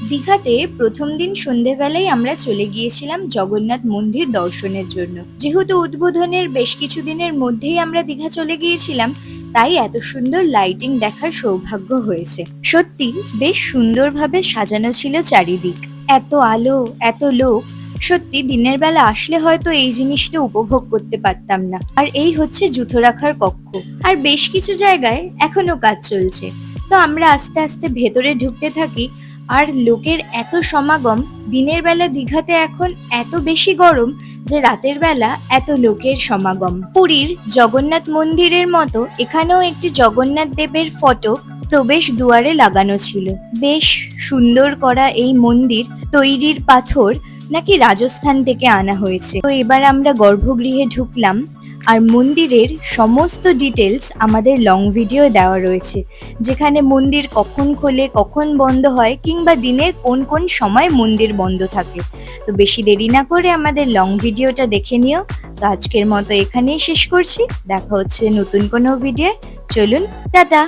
দীঘাতে প্রথম দিন সন্ধেবেলায় আমরা চলে গিয়েছিলাম জগন্নাথ মন্দির দর্শনের জন্য। যেহেতু উদ্বোধনের বেশ কিছুদিনের মধ্যেই আমরা দীঘা চলে গিয়েছিলাম, তাই এত সুন্দর লাইটিং দেখার সৌভাগ্য হয়েছে। সত্যি বেশ সুন্দরভাবে সাজানো ছিল চারিদিক। এত আলো, এত লোক, সত্যি দিনের বেলা আসলে হয়তো এই জিনিসটা উপভোগ করতে পারতাম না। আর এই হচ্ছে জুতো রাখার কক্ষ। আর বেশ কিছু জায়গায় এখনো কাজ চলছে। তো আমরা আস্তে আস্তে ভেতরে ঢুকতে থাকি। আর লোকের এত সমাগম, দিনের বেলা দীঘাতে এখন এত বেশি গরম যে রাতের বেলা এত লোকের সমাগম। পুরীর জগন্নাথ মন্দিরের মতো এখানেও একটি জগন্নাথ দেবের ফটো প্রবেশ দুয়ারে লাগানো ছিল। বেশ সুন্দর করা এই মন্দির, তৈরির পাথর নাকি রাজস্থান থেকে আনা হয়েছে। তো এবার আমরা গর্ভগৃহে ঢুকলাম। আর মন্দিরের সমস্ত ডিটেলস আমাদের লং ভিডিও দেওয়া রয়েছে, যেখানে মন্দির কখন খোলে, কখন বন্ধ হয়, কিংবা দিনের কোন কোন সময় মন্দির বন্ধ থাকে। তো বেশি দেরি না করে আমাদের লং ভিডিওটা দেখে নিও। তো আজকের মতো এখানেই শেষ করছি। দেখা হচ্ছে নতুন কোনো ভিডিও। চলুন, টাটা।